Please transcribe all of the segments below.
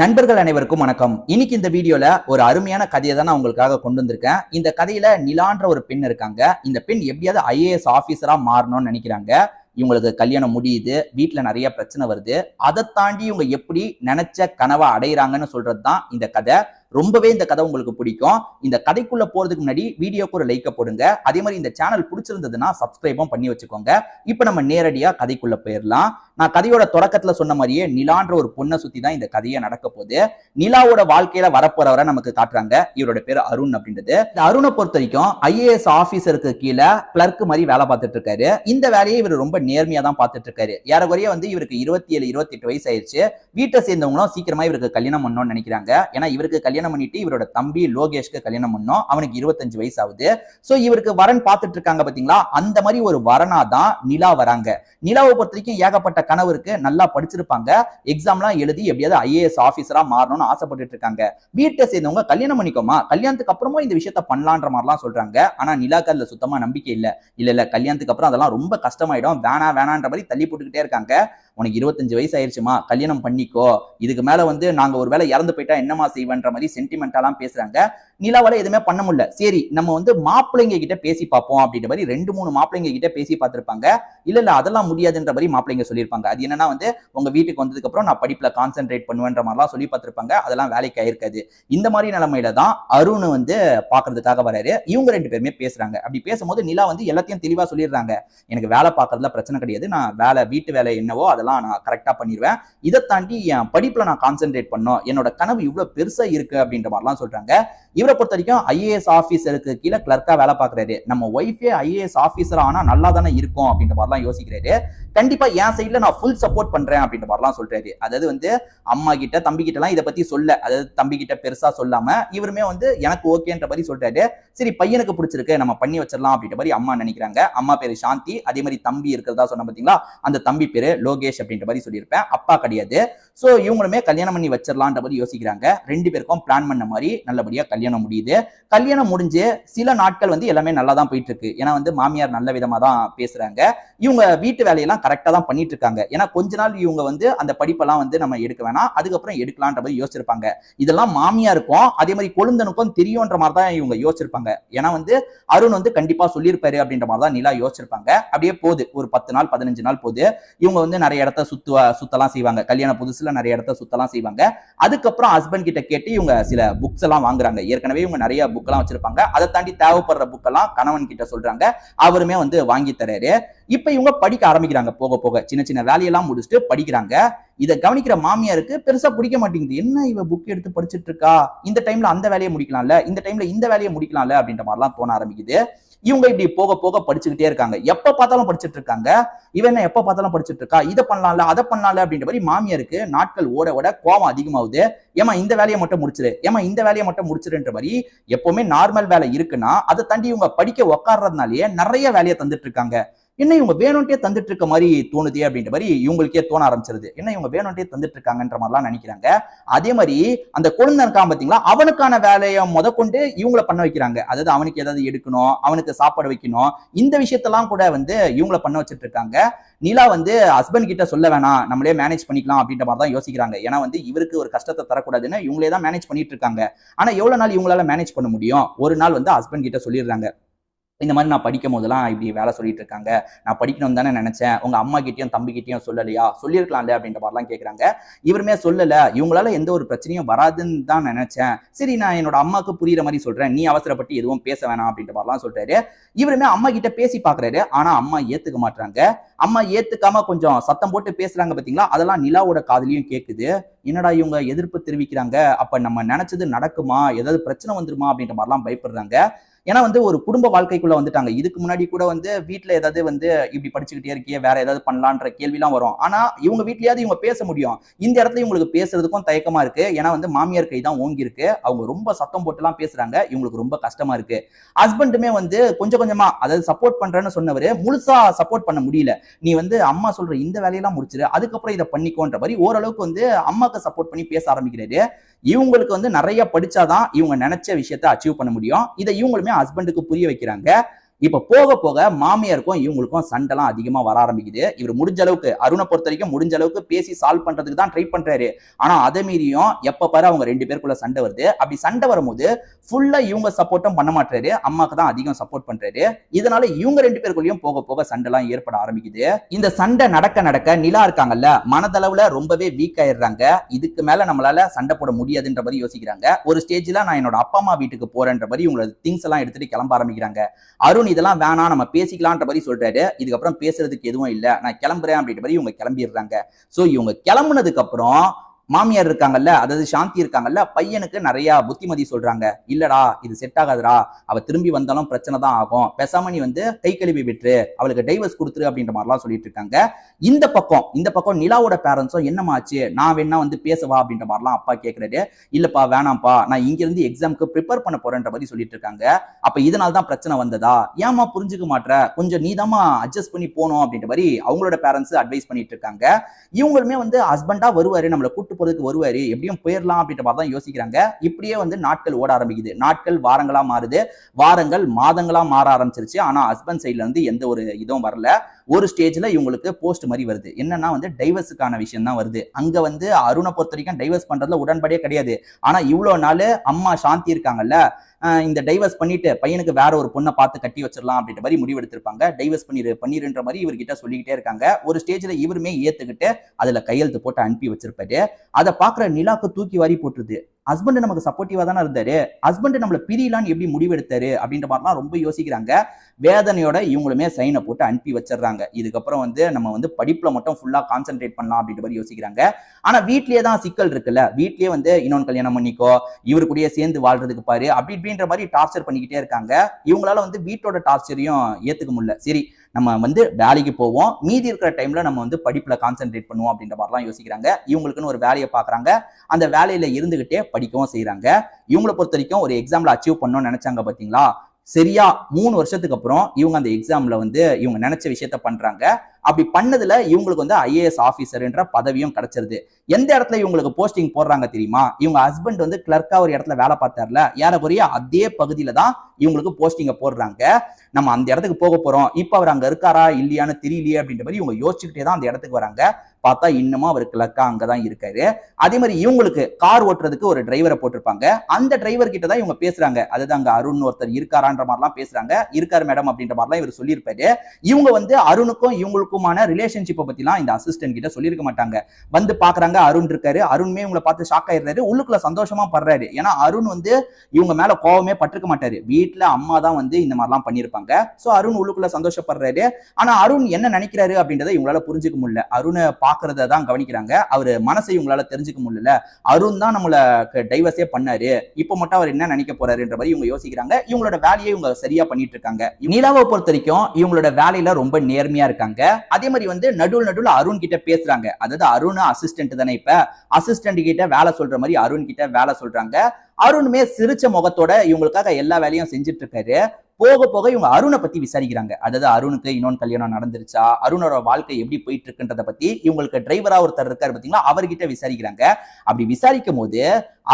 நண்பர்கள் அனைவருக்கும் வணக்கம். இன்னைக்கு இந்த வீடியோல ஒரு அருமையான கதையை தான் நான் உங்களுக்காக கொண்டு வந்திருக்கேன். இந்த கதையில நிலான்ற ஒரு பெண் இருக்காங்க. இந்த பெண் எப்படியாவது ஐஏஎஸ் ஆபீசரா மாறணும்னு நினைக்கிறாங்க. இவங்களுக்கு கல்யாணம் முடியுது, வீட்டுல நிறைய பிரச்சனை வருது. அதை தாண்டி இவங்க எப்படி நினைச்ச கனவை அடையிறாங்கன்னு சொல்றதுதான் இந்த கதை. ரொம்பவே இந்த கதை உங்களுக்கு பிடிக்கும். இந்த கதைக்குள்ள போறதுக்கு முன்னாடி வீடியோக்கு ஒரு லைக்க போடுங்க. அதே மாதிரி இந்த சேனல் பிடிச்சிருந்ததுன்னா சப்ஸ்கிரைபும் பண்ணி வச்சுக்கோங்க. இப்ப நம்ம நேரடியா கதைக்குள்ள போயிடலாம். நான் கதையோட தொடக்கத்துல சொன்ன மாதிரியே நிலான்ற ஒரு பொண்ணை சுத்தி தான் இந்த கதையை நடக்க போகுது. நிலாவோட வாழ்க்கையில வரப்போறவரை நமக்கு காட்டுறாங்க. இவரோட பேரு அருண் அப்படின்றது. இந்த அருணை பொறுத்த வரைக்கும் ஐஏஎஸ் ஆபீசருக்கு கீழே கிளர்க் மாதிரி வேலை பார்த்துட்டு இருக்காரு. இந்த வேலையை இவர் ரொம்ப நேர்மையா தான் பார்த்துட்டு இருக்காரு. ஏறக்குறைய இவருக்கு 27, 28 வயசு ஆயிடுச்சு. வீட்டை சேர்ந்தவங்களும் சீக்கிரமா இவருக்கு கல்யாணம் பண்ணணும்னு நினைக்கிறாங்க. ஏன்னா இவருக்கு கல்யாணம் பண்ணிட்டு இவரோட தம்பி லோகேஷ்க்கு கல்யாணம் பண்ணோம். அவனுக்கு 25 வயசு ஆகுது. சோ இவருக்கு வரன் பார்த்துட்டு இருக்காங்க பாத்தீங்களா, அந்த மாதிரி ஒரு வரனா தான் நிலா வராங்க. நிலாவை பொறுத்த வரைக்கும் ஏகப்பட்ட கனவு இருக்கு. நல்லா படிச்சிருப்பாங்க. எக்ஸாம்லாம் எழுதி எப்படியாவது ஐஏஎஸ் ஆபீசரா மாறணும்னு ஆசைப்பட்டு இருக்காங்க. வீட்டை சேர்ந்தவங்க கல்யாணம் பண்ணிக்கோமா, கல்யாணத்துக்கு அப்புறமும் இந்த விஷயத்த பண்ணலான்ற மாதிரிலாம் சொல்றாங்க. ஆனா நிலாக்கு அதுல சுத்தமா நம்பிக்கை இல்ல. இல்ல கல்யாணத்துக்கு அப்புறம் அதெல்லாம் ரொம்ப கஷ்டமாயிடும், வேணான்ற மாதிரி தள்ளி போட்டுக்கிட்டே இருக்காங்க. உனக்கு 25 வயசு ஆயிடுச்சுமா, கல்யாணம் பண்ணிக்கோ. இதுக்கு மேல நாங்க ஒரு வேளை இறந்து போயிட்டா என்னமா செய்வேன்ற மாதிரி சென்டிமெண்டாலாம் பேசுறாங்க. நிலாவால எதுவுமே பண்ண முடியல. சரி நம்ம மாப்பிள்ளைங்க கிட்ட பேசி பார்ப்போம் அப்படின்ற மாதிரி 2-3 மாப்பிள்ளைங்க கிட்ட பேசி பார்த்திருப்பாங்க. இல்ல அதெல்லாம் முடியாதுன்ற மாதிரி மாப்பிள்ளைங்க சொல்லியிருப்பாங்க. அது என்னன்னா உங்க வீட்டுக்கு வந்ததுக்கு அப்புறம் நான் படிப்புல கான்சென்ட்ரேட் பண்ணுவேன்ற மாதிரிலாம் சொல்லி பார்த்திருப்பாங்க. அதெல்லாம் வேலைக்கு ஆயிருக்காது. இந்த மாதிரி நிலைமையில தான் அருண் பாக்குறதுக்காக வராரு. இவங்க 2 பேருமே பேசுறாங்க. அப்படி பேசும்போது நிலா எல்லாத்தையும் தெளிவா சொல்லிடுறாங்க. எனக்கு வேலை பார்க்கறதுல பிரச்சனை கிடையாது. நான் வீட்டு வேலை என்னவோ அதெல்லாம் நான் கரெக்டா பண்ணிடுவேன். இதை தாண்டி என் படிப்புல நான் கான்சென்ட்ரேட் பண்ணோம். என்னோட கனவு இவ்வளவு பெருசா இருக்கு அப்படின்ற மாதிரிலாம் சொல்றாங்க. இவரை பொறுத்த வரைக்கும் ஐஏஎஸ் ஆபீசருக்கு கீழே கிளர்க்கா வேலை பார்க்கறாரு. நம்ம ஒய்ஃபே ஐஏஎஸ் ஆபீசர் ஆனா நல்லா தானே இருக்கும் அப்படின்ற மாதிரிலாம் யோசிக்கிறாரு. கண்டிப்பா என் சைட்ல நான் ஃபுல் சப்போர்ட் பண்றேன் அப்படின்ற மாதிரிலாம் சொல்றாரு. அதாவது அம்மா கிட்ட தம்பி கிட்ட எல்லாம் இதை பத்தி சொல்ல, அதாவது தம்பி கிட்ட பெருசா சொல்லாம இவருமே எனக்கு ஓகேன்ற மாதிரி சொல்றாரு. சரி பையனுக்கு பிடிச்சிருக்கு, நம்ம பண்ணி வச்சிடலாம் அப்படின்ற மாதிரி அம்மா நினைக்கிறாங்க. அம்மா பேரு சாந்தி. அதே மாதிரி தம்பி இருக்கிறதா சொன்ன பாத்தீங்களா, அந்த தம்பி பேரு லோகேஷ் அப்படின்ற மாதிரி சொல்லியிருப்பேன். அப்பா கிடையாது. சோ இவங்களுமே கல்யாணம் பண்ணி வச்சிடலான்ற மாதிரி யோசிக்கிறாங்க. 2 பேருக்கும் பிளான் பண்ண மாதிரி நல்லபடியா கல்யாணம் முடியுது. கல்யாணம் முடிஞ்சு சில நாட்கள் எல்லாமே நல்லா தான் போயிட்டு இருக்கு. ஏன்னா மாமியார் நல்ல விதமா தான் பேசுறாங்க. இவங்க வீட்டு வேலையெல்லாம் கரெக்டா தான் பண்ணிட்டு இருக்காங்க. ஏன்னா கொஞ்ச நாள் இவங்க அந்த படிப்பெல்லாம் நம்ம எடுக்க வேணாம், அதுக்கப்புறம் எடுக்கலான்ற மாதிரி யோசிச்சிருப்பாங்க. இதெல்லாம் மாமியாருக்கும் அதே மாதிரி கொழுந்தனுக்கும் தெரியும்ன்ற மாதிரி தான் இவங்க யோசிச்சிருப்பாங்க. ஏன்னா அருண் கண்டிப்பா சொல்லியிருப்பாரு அப்படின்ற மாதிரி தான் நிலா யோசிச்சிருப்பாங்க. அப்படியே போகுது ஒரு 10 நாள் 15 நாள் போகுது. இவங்க நிறைய இடத்த சுத்தலாம் செய்வாங்க. கல்யாண புதுசுல நிறைய இடத்த சுத்தலாம் செய்வாங்க. அதுக்கப்புறம் ஹஸ்பண்ட் கிட்ட கேட்டு இவங்க சில புக்ஸ் எல்லாம் வாங்குறாங்க. ஏற்கனவே இவங்க நிறைய புக் எல்லாம் வச்சிருப்பாங்க. அதை தாண்டி தேவைப்படுற புக் எல்லாம் கணவன் கிட்ட சொல்றாங்க. அவருமே வாங்கி தராரு. இப்ப இவங்க படிக்க ஆரம்பிக்கிறாங்க. போக போக சின்ன சின்ன வேலையெல்லாம் முடிச்சுட்டு படிக்கிறாங்க. இதை கவனிக்கிற மாமியாருக்கு பெருசா பிடிக்க மாட்டேங்குது. என்ன இவ புக் எடுத்து படிச்சுட்டு இருக்கா, இந்த டைம்ல அந்த வேலையை முடிக்கலாம்ல, இந்த டைம்ல இந்த வேலையை முடிக்கலாம்ல அப்படின்ற மாதிரிலாம் தோண ஆரம்பிக்குது. இவங்க இப்படி போக போக படிச்சுக்கிட்டே இருக்காங்க. எப்ப பார்த்தாலும் படிச்சுட்டு இருக்காங்க. இவன் என்ன எப்ப பார்த்தாலும் படிச்சுட்டு இருக்கா, இதை பண்ணலாம்ல அதை பண்ணலாம்ல அப்படின்ற மாதிரி மாமியாருக்கு நாட்கள் ஓட ஓட கோபம் அதிகமாகுது. ஏமா இந்த வேலையை மட்டும் முடிச்சிரு, ஏமா இந்த வேலையை மட்டும் முடிச்சிருன்ற மாதிரி எப்பவுமே நார்மல் வேலை இருக்குன்னா அதை தாண்டி இவங்க படிக்க உட்கார்றதுனாலேயே நிறைய வேலையை தந்துட்டு இருக்காங்க. என்ன இவங்க வேணும்ட்டே தந்துட்டு இருக்க மாதிரி தோணுதே அப்படின்ற மாதிரி இவங்களுக்கே தோண ஆரம்பிச்சிருது. என்ன இவங்க வேணும்ட்டே தந்துட்டு இருக்காங்கன்ற மாதிரிலாம் நினைக்கிறாங்க. அதே மாதிரி அந்த குழந்தை இருக்கான் பாத்தீங்களா, அவனுக்கான வேலையை முதற்கொண்டு இவங்கள பண்ண வைக்கிறாங்க. அதாவது அவனுக்கு ஏதாவது எடுக்கணும், அவனுக்கு சாப்பாடு வைக்கணும், இந்த விஷயத்தெல்லாம் கூட இவங்கள பண்ண வச்சுட்டு இருக்காங்க. நிலா ஹஸ்பண்ட் கிட்ட சொல்ல வேணாம், நம்மளே மேனேஜ் பண்ணிக்கலாம் அப்படின்ற மாதிரி தான் யோசிக்கிறாங்க. ஏன்னா இவருக்கு ஒரு கஷ்டத்தை தரக்கூடாதுன்னு இவங்களே தான் மேனேஜ் பண்ணிட்டு இருக்காங்க. ஆனா எவ்வளவு நாள் இவங்களால மேனேஜ் பண்ண முடியும்? ஒரு நாள் ஹஸ்பண்ட் கிட்ட சொல்லிடுறாங்க, இந்த மாதிரி நான் படிக்கும் போதெல்லாம் இப்படி வேலை சொல்லிட்டு இருக்காங்க, நான் படிக்கணும் தானே நினைச்சேன், உங்க அம்மா கிட்டயும் தம்பி கிட்டயும் சொல்லலையா, சொல்லியிருக்கலாம்ல அப்படின்ற மாதிரிலாம் கேட்கறாங்க. இவருமே சொல்லல, இவங்களால எந்த ஒரு பிரச்சனையும் வராதுன்னு தான் நினைச்சேன், சரி நான் என்னோட அம்மாவுக்கு புரியுற மாதிரி சொல்றேன், நீ அவசரப்பட்டு எதுவும் பேச வேணாம் அப்படின்ற மாதிரிலாம் சொல்றாரு. இவருமே அம்மா கிட்ட பேசி பாக்குறாரு. ஆனா அம்மா ஏத்துக்க மாட்டாங்க. அம்மா ஏத்துக்காம கொஞ்சம் சத்தம் போட்டு பேசுறாங்க பாத்தீங்களா, அதெல்லாம் நிலாவோட காதுலயும் கேக்குது. என்னடா இவங்க எதிர்ப்பு தெரிவிக்கிறாங்க, அப்ப நம்ம நினைச்சது நடக்குமா, ஏதாவது பிரச்சனை வந்துருமா அப்படின்ற மாதிரிலாம் பயப்படுறாங்க. ஏன்னா ஒரு குடும்ப வாழ்க்கைக்குள்ள வந்துட்டாங்க. இதுக்கு முன்னாடி கூட வீட்டுல ஏதாவது இப்படி படிச்சுக்கிட்டே இருக்கியே, வேற ஏதாவது பண்ணலான்ற கேள்விலாம் வரும். ஆனா இவங்க வீட்லயாவது இவங்க பேச முடியும். இந்த இடத்துல இவங்களுக்கு பேசுறதுக்கும் தயக்கமா இருக்கு. ஏன்னா மாமியார் கை தான் ஓங்கி இருக்கு. அவங்க ரொம்ப சத்தம் போட்டுலாம் பேசுறாங்க. இவங்களுக்கு ரொம்ப கஷ்டமா இருக்கு. ஹஸ்பண்டுமே கொஞ்சம் கொஞ்சமா, அதாவது சப்போர்ட் பண்றேன்னு சொன்னவரு முழுசா சப்போர்ட் பண்ண முடியல. நீ அம்மா சொல்ற இந்த வேலையெல்லாம் முடிச்சிரு, அதுக்கப்புறம் இதை பண்ணிக்கோன்ற மாதிரி ஓரளவுக்கு அம்மாக்கு சப்போர்ட் பண்ணி பேச ஆரம்பிக்கிறாரு. இவங்களுக்கு நிறைய படிச்சாதான் இவங்க நினைச்ச விஷயத்தை அச்சீவ் பண்ண முடியும். இதை இவங்களுமே ஹஸ்பண்டுக்கு புரிய வைக்கிறாங்க. இப்ப போக போக மாமியாருக்கும் இவங்களுக்கும் சண்டைலாம் அதிகமா வர ஆரம்பிக்குது. இவர் முடிஞ்ச அளவுக்கு அருணை பொறுத்த வரைக்கும் முடிஞ்ச அளவுக்கு பேசி சால்வ் பண்றதுக்கு தான் ட்ரை பண்றாரு. ஆனா அதை மீறியும் எப்ப பாரு அவங்க 2 பேருக்குள்ள சண்டை வருது. அப்படி சண்டை வரும்போது ஃபுல்லா இவங்க சப்போர்ட்டும் பண்ண மாட்டாரு, அம்மாக்கு தான் அதிகம் சப்போர்ட் பண்றாரு. இதனால இவங்க 2 பேருக்குள்ளயும் போக போக சண்டைலாம் ஏற்பட ஆரம்பிக்குது. இந்த சண்டை நடக்க நடக்க நிலா இருக்காங்கல்ல, மனதளவுல ரொம்பவே வீக் ஆயிடுறாங்க. இதுக்கு மேல நம்மளால சண்டை போட முடியாதுன்ற மாதிரி யோசிக்கிறாங்க. ஒரு ஸ்டேஜ்ல நான் என்னோட அப்பா அம்மா வீட்டுக்கு போறேன்ற மாதிரி இவங்களோட திங்ஸ் எல்லாம் எடுத்துட்டு கிளம்ப ஆரம்பிக்கிறாங்க. அருண் இதெல்லாம் வேணாம், நம்ம பேசிக்கலான்ற மாதிரி சொல்றாரு. இதுக்கப்புறம் பேசுறதுக்கு எதுவும் இல்ல, நான் கிளம்புறேன் அப்படின்ற மாதிரி இவங்க கிளம்பிடுறாங்க. சோ இவங்க கிளம்புனதுக்கு அப்புறம் மாமியார் இருக்காங்கல்ல, அதாவது சாந்தி இருக்காங்கல்ல, பையனுக்கு நிறைய புத்திமதி சொல்றாங்க. இல்லடா இது செட் ஆகாதுடா, அவ திரும்பி வந்தாலும் பிரச்சனை தான் ஆகும், பேசாம நீ கை கழுவி விட்டுரு, அவளுக்கு டைவர்ஸ் கொடுத்துரு அப்படின்ற மாதிரிலாம் சொல்லிட்டு இருக்காங்க. இந்த பக்கம் நிலாவோட பேரண்ட்ஸும் என்னமாச்சு, நான் வேணா பேசவா அப்படின்ற மாதிரிலாம் அப்பா கேட்கறாரு. இல்லப்பா வேணாம்ப்பா, நான் இங்க இருந்து எக்ஸாமுக்கு ப்ரிப்பேர் பண்ண போறேன்ற மாதிரி சொல்லிட்டு இருக்காங்க. அப்ப இதனால தான் பிரச்சனை வந்ததா, ஏமா புரிஞ்சுக்க மாட்டற, கொஞ்சம் நீதாமா அட்ஜஸ்ட் பண்ணி போகணும் அப்படின்ற மாதிரி அவங்களோட பேரண்ட்ஸ் அட்வைஸ் பண்ணிட்டு இருக்காங்க. இவங்களுமே ஹஸ்பண்டா வருவாரு, நம்மளை கூட்டு போறதுக்கு வருவாரு, எப்படியும் போயிடலாம் அப்படின்ற மாதிரி தான் யோசிக்கிறாங்க. இப்படியே நாட்கள் ஓட ஆரம்பிக்குது. நாட்கள் வாரங்களா மாறுது, வாரங்கள் மாதங்களா மாற ஆரம்பிச்சிருச்சு. ஆனா ஹஸ்பண்ட் சைட்ல இருந்து எந்த ஒரு இதுவும் வரல. ஒரு ஸ்டேஜ்ல இவங்களுக்கு போஸ்ட் மாதிரி வருது. என்னன்னா டைவர்ஸுக்கான விஷயம் தான் வருது. அங்க அருணை பொறுத்த வரைக்கும் டைவர்ஸ் பண்றதுல உடன்படியே கிடையாது. ஆனா இவ்வளவு நாள் அம்மா சாந்தி இருக்காங்கல்ல, இந்த டைவர்ஸ் பண்ணிட்டு பையனுக்கு வேற ஒரு பொண்ணை பார்த்து கட்டி வச்சிடலாம் அப்படின்ற மாதிரி முடிவெடுத்திருப்பாங்க. டைவர்ஸ் பண்ணிருன்ற மாதிரி இவர்கிட்ட சொல்லிக்கிட்டே இருக்காங்க. ஒரு ஸ்டேஜ்ல இவருமே ஏத்துக்கிட்டு அதுல கையெழுத்து போட்டு அனுப்பி வச்சிருப்பாரு. அதை பாக்குற நிலாக்கு தூக்கி வாரி போட்டுருது. ஹஸ்பண்ட் நமக்கு சப்போர்ட்டிவா தானே இருந்தாரு, ஹஸ்பண்ட் நம்மள பிரியலான்னு எப்படி முடிவெடுத்தாரு அப்படின்ற மாதிரிலாம் ரொம்ப யோசிக்கிறாங்க. வேதனையோட இவங்களுமே சைனை போட்டு அனுப்பி வச்சிடறாங்க. இதுக்கப்புறம் நம்ம படிப்புல மட்டும் ஃபுல்லா கான்சென்ட்ரேட் பண்ணலாம் அப்படின்ற மாதிரி யோசிக்கிறாங்க. ஆனா வீட்லயே தான் சிக்கல் இருக்குல்ல, வீட்லயே இன்னொன்னு கல்யாணம் பண்ணிக்கோ, இவரு கூடயே சேர்ந்து வாழ்றதுக்கு பாரு அப்படி இப்படின்ற மாதிரி டார்ச்சர் பண்ணிக்கிட்டே இருக்காங்க. இவங்களால வீட்டோட டார்ச்சரையும் ஏத்துக்க முடியல. சரி நம்ம வேலைக்கு போவோம், மீதி இருக்கிற டைம்ல நம்ம படிப்புல கான்சென்ட்ரேட் பண்ணுவோம் அப்படின்ற மாதிரிலாம் யோசிக்கிறாங்க. இவங்களுக்குன்னு ஒரு வேலையை பாக்குறாங்க, அந்த வேலையில இருந்துகிட்டே படிக்கவும் செய்யறாங்க. இவங்களை பொறுத்த வரைக்கும் ஒரு எக்ஸாம்ல அச்சீவ் பண்ணணும்னு நினைச்சாங்க பாத்தீங்களா, சரியா 3 வருஷத்துக்கு அப்புறம் இவங்க அந்த எக்ஸாம்ல இவங்க நினைச்ச விஷயத்த பண்றாங்க. அப்படி பண்ணதுல இவங்களுக்கு ஐஏஎஸ் ஆபீசர்ன்ற பதவியும் கிடைச்சிருது. எந்த இடத்துல இவங்களுக்கு போஸ்டிங் போடுறாங்க தெரியுமா, இவங்க ஹஸ்பண்ட் கிளர்க்கா ஒரு இடத்துல வேலை பார்த்தார்ல, ஏறக்குறைய அதே பகுதியில தான் இவங்களுக்கு போஸ்டிங்க போடுறாங்க. நம்ம அந்த இடத்துக்கு போக போறோம், இப்ப அவர் அங்க இருக்காரா இல்லையான்னு தெரியலையே அப்படின்ற மாதிரி இவங்க யோசிச்சுக்கிட்டே தான் அந்த இடத்துக்கு வராங்க. பார்த்தா இன்னமும் அவர் கிளர்க்கா அங்கதான் இருக்காரு. அதே மாதிரி இவங்களுக்கு கார் ஓட்டுறதுக்கு ஒரு டிரைவரை போட்டிருப்பாங்க. அந்த டிரைவர் கிட்ட தான் இவங்க பேசுறாங்க. அதுதான் அங்க அருண் ஒருத்தர் இருக்காரான்ற மாதிரிலாம் பேசுறாங்க. இருக்காரு மேடம் அப்படின்ற மாதிரிலாம் இவர் சொல்லியிருப்பாரு. இவங்க அருணுக்கும் இவங்களுக்குமான ரிலேஷன்ஷிப்பை பத்திலாம் இந்த அசிஸ்டன்ட் கிட்ட சொல்லியிருக்க மாட்டாங்க. பாக்குறாங்க அருண் இருக்காரு, அருண்மே இவங்களை பார்த்து ஷாக் ஆயிடுறாரு, உள்ளுக்குள்ள சந்தோஷமா படுறாரு. ஏன்னா அருண் இவங்க மேல கோவமே பட்டிருக்க மாட்டாரு, வீட்டுல அம்மா தான் இந்த மாதிரிலாம் பண்ணிருப்பாங்க. சோ அருண் உள்ளுக்குள்ள சந்தோஷப்படுறாரு. ஆனா அருண் என்ன நினைக்கிறாரு அப்படின்றத இவங்களால புரிஞ்சுக்க முடியல. அருணை பாக்குறத தான் கவனிக்கிறாங்க, அவரு மனசை இவங்களால தெரிஞ்சுக்க முடியல. அருண் தான் நம்மள டைவர்ஸே பண்ணாரு, இப்ப மட்டும் அவர் என்ன நினைக்க போறாருன்ற மாதிரி இவங்க யோசிக்கிறாங்க. இவங்களோட வேலையை இவங்க சரியா பண்ணிட்டு இருக்காங்க. நிலாவை பொறுத்த வரைக்கும் இவங்களோட வேலையில ரொம்ப நேர்மையா இருக்காங்க. அதே மாதிரி நடுவுல அருண் கிட்ட பேசுறாங்க. அதாவது அருண் அசிஸ்டன்ட் தானே, இப்ப அசிஸ்டன்ட் கிட்ட வேலை சொல்ற மாதிரி அருண் கிட்ட வேலை சொல்றாங்க. அருணுமே சிரிச்ச முகத்தோட இவங்களுக்காக எல்லா வேலையும் செஞ்சுட்டு இருக்காரு. போக போக இவங்க அருணை பத்தி விசாரிக்கிறாங்க. அதாவது அருணுக்கு இன்னொன்று கல்யாணம் நடந்துருச்சா, அருணோட வாழ்க்கை எப்படி போயிட்டு இருக்குன்றத பத்தி இவங்களுக்கு டிரைவரா ஒருத்தர் இருக்காரு பாத்தீங்களா, அவர்கிட்ட விசாரிக்கிறாங்க. அப்படி விசாரிக்கும் போது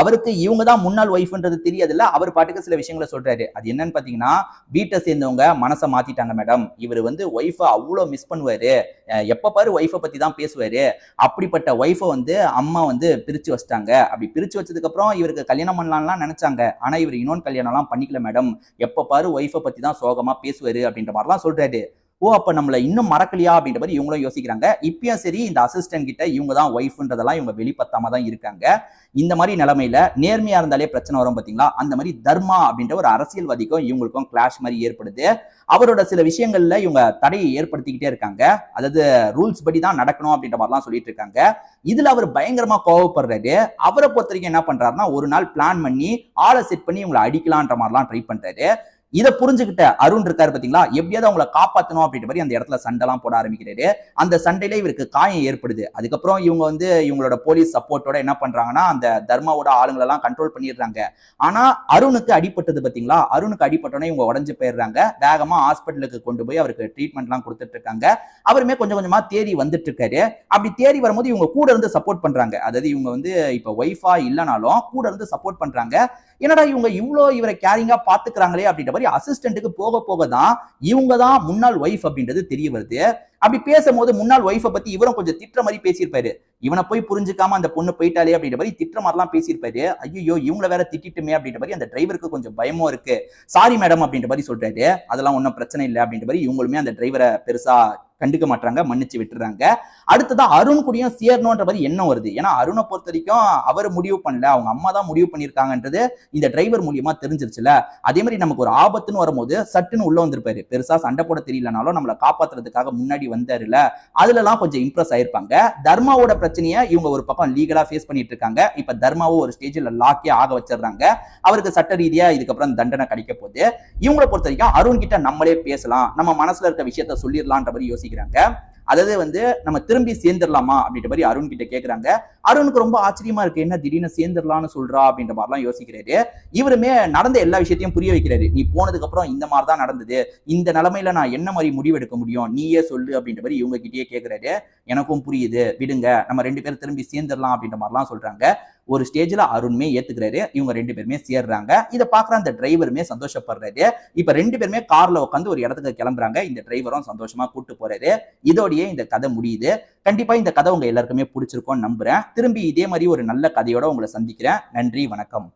அவருக்கு இவங்க தான் முன்னாள் ஒய்ஃப்ன்றது தெரியாதுல்ல, அவர் பாட்டுக்கு சில விஷயங்களை சொல்றாரு. அது என்னன்னு பாத்தீங்கன்னா, வீட்டை சேர்ந்தவங்க மனசை மாத்திட்டாங்க மேடம், இவர் ஒய்ஃபை அவ்வளோ மிஸ் பண்ணுவாரு, எப்ப பாரு ஒய்ஃபை பத்தி தான் பேசுவாரு, அப்படிப்பட்ட ஒய்ஃபை அம்மா பிரிச்சு வச்சிட்டாங்க. அப்படி பிரிச்சு வச்சதுக்கு அப்புறம் இவருக்கு கல்யாணம் பண்ணலாம்லாம் நினைச்சாங்க. ஆனா இவர் இன்னொன்று கல்யாணம் எல்லாம் பண்ணிக்கல மேடம், எப்ப பாரு ஒய்ஃபை பத்தி தான் சோகமா பேசுவாரு அப்படின்ற மாதிரிலாம் சொல்றாரு. ஓ அப்ப நம்மள இன்னும் மறக்கலையா அப்படின்ற மாதிரி இவங்களும் யோசிக்கிறாங்க. இப்பயும் சரி இந்த அசிஸ்டன்ட் கிட்ட இவங்க தான் ஒய்ஃப்ன்றதெல்லாம் இவங்க வெளிப்படுத்தாம தான் இருக்காங்க. இந்த மாதிரி நிலைமையில நேர்மையா இருந்தாலே பிரச்சனை வரும் பாத்தீங்களா, அந்த மாதிரி தர்மா அப்படின்ற ஒரு அரசியல்வாதிக்கும் இவங்களுக்கும் கிளாஷ் மாதிரி ஏற்படுது. அவரோட சில விஷயங்கள்ல இவங்க தடையை ஏற்படுத்திக்கிட்டே இருக்காங்க. அதாவது ரூல்ஸ் படி தான் நடக்கணும் அப்படின்ற மாதிரிலாம் சொல்லிட்டு இருக்காங்க. இதுல அவர் பயங்கரமா கோவப்படுறாரு. அவரை பொறுத்த வரைக்கும் என்ன பண்றாருன்னா, ஒரு நாள் பிளான் பண்ணி ஆளை செட் பண்ணி இவங்களை அடிக்கலான்ற மாதிரிலாம் ட்ரை பண்றாரு. இதை புரிஞ்சுக்கிட்ட அருண் இருக்காரு பாத்தீங்களா, எப்படியாவது அவங்களை காப்பாற்றணும் அப்படின்ற மாதிரி அந்த இடத்துல சண்டைலாம் போட ஆரம்பிக்கிறாரு. அந்த சண்டையில இவருக்கு காயம் ஏற்படுது. அதுக்கப்புறம் இவங்க இவங்களோட போலீஸ் சப்போர்ட்டோட என்ன பண்றாங்கன்னா, அந்த தர்மாவோட ஆளுங்களை எல்லாம் கண்ட்ரோல் பண்ணிடுறாங்க. ஆனா அருணுக்கு அடிபட்டது பாத்தீங்களா, அருணுக்கு அடிபட்டோன்னே இவங்க உடஞ்சு போயிடுறாங்க. வேகமா ஹாஸ்பிட்டலுக்கு கொண்டு போய் அவருக்கு ட்ரீட்மெண்ட் எல்லாம் கொடுத்துட்டு இருக்காங்க. அவருமே கொஞ்சம் கொஞ்சமா தேறி வந்துட்டு இருக்காரு. அப்படி தேறி வரும்போது இவங்க கூட இருந்து சப்போர்ட் பண்றாங்க. அதாவது இவங்க இப்ப ஒய்ஃபா இல்லைனாலும் கூட இருந்து சப்போர்ட் பண்றாங்க. என்னடா இவங்க இவ்வளோ இவரை கேரிங்கா பாத்துக்கிறாங்களே அப்படின்ற மாதிரி அசிஸ்டன்ட்டுக்கு போக போக தான் இவங்க தான் முன்னாள் ஒய்ஃப் அப்படின்றது தெரிய வருது. அப்படி பேசும்போது முன்னாள் ஒய்ஃபை பத்தி இவரும் கொஞ்சம் திட்டுற மாதிரி பேசியிருப்பாரு. இவனை போய் புரிஞ்சுக்காம அந்த பொண்ணு போயிட்டாலே அப்படின்ற மாதிரி திட்டுற மாதிரிலாம் பேசியிருப்பாரு. ஐயோ இவங்கள வேற திட்டிட்டுமே அப்படின்ற மாதிரி அந்த டிரைவருக்கு கொஞ்சம் பயமும் இருக்கு. சாரி மேடம் அப்படின்ற மாதிரி சொல்றாரு. அதெல்லாம் ஒன்றும் பிரச்சனை இல்லை அப்படின்ற மாதிரி இவங்களுமே அந்த டிரைவரை பெருசா கண்டுக்க மாட்டாங்க, மன்னிச்சு விட்டுறாங்க. அடுத்ததான் அருண் கூடயும் சேரணும்ன்ற மாதிரி எண்ணம் வருது. ஏன்னா அருணை பொறுத்த வரைக்கும் அவர் முடிவு பண்ணல, அவங்க அம்மா தான் முடிவு பண்ணியிருக்காங்கன்றது இந்த டிரைவர் மூலியமா தெரிஞ்சிருச்சுல. அதே மாதிரி நமக்கு ஒரு ஆபத்துன்னு வரும்போது சட்டுன்னு உள்ள வந்திருப்பாரு. பெருசா சண்டை போட தெரியலனாலும் நம்மளை காப்பாத்துறதுக்காக முன்னாடி வந்தாருல, அதுலலாம் கொஞ்சம் இம்ப்ரெஸ் ஆயிருப்பாங்க. தர்மாவோட பிரச்சனையை இவங்க ஒரு பக்கம் லீகலா ஃபேஸ் பண்ணிட்டு இருக்காங்க. இப்ப தர்மாவும் ஒரு ஸ்டேஜ்ல லாக்கே ஆக வச்சிடுறாங்க. அவருக்கு சட்ட ரீதியா இதுக்கப்புறம் தண்டனை கிடைக்க போகுது. இவங்களை பொறுத்த வரைக்கும் அருண் கிட்ட நம்மளே பேசலாம், நம்ம மனசுல இருக்க விஷயத்த சொல்லிடலான்ற மாதிரி யோசிக்கிறாங்க. அதாவது நம்ம திரும்பி சேர்ந்துடலாமா அப்படின்ற மாதிரி அருண் கிட்ட கேக்குறாங்க. அருணுக்கு ரொம்ப ஆச்சரியமா இருக்கு, என்ன திடீர்னு சேர்ந்துடலாம்னு சொல்றா அப்படின்ற மாதிரிலாம் யோசிக்கிறாரு. இவருமே நடந்த எல்லா விஷயத்தையும் புரிய வைக்கிறாரு. நீ போனதுக்கு அப்புறம் இந்த மாதிரி தான் நடந்தது, இந்த நிலைமையில நான் என்ன மாதிரி முடிவு எடுக்க முடியும், நீயே சொல்லு அப்படின்ற மாதிரி இவங்க கிட்டயே கேக்குறாரு. எனக்கும் புரியுது, விடுங்க, நம்ம 2 பேரும் திரும்பி சேர்ந்துடலாம் அப்படின்ற மாதிரிலாம் சொல்றாங்க. ஒரு ஸ்டேஜ்ல அருண்மே ஏத்துக்கிறாரு. இவங்க 2 பேருமே சேர்றாங்க. இதை பாக்குற அந்த டிரைவருமே சந்தோஷப்படுறாரு. இப்ப 2 பேருமே கார்ல உட்காந்து ஒரு இடத்துக்கு கிளம்புறாங்க. இந்த டிரைவரும் சந்தோஷமா கூட்டு போறாரு. இதோடயே இந்த கதை முடியுது. கண்டிப்பா இந்த கதை உங்க எல்லாருக்குமே பிடிச்சிருக்கும்னு நம்புறேன். திரும்பி இதே மாதிரி ஒரு நல்ல கதையோட உங்களை சந்திக்கிறேன். நன்றி, வணக்கம்.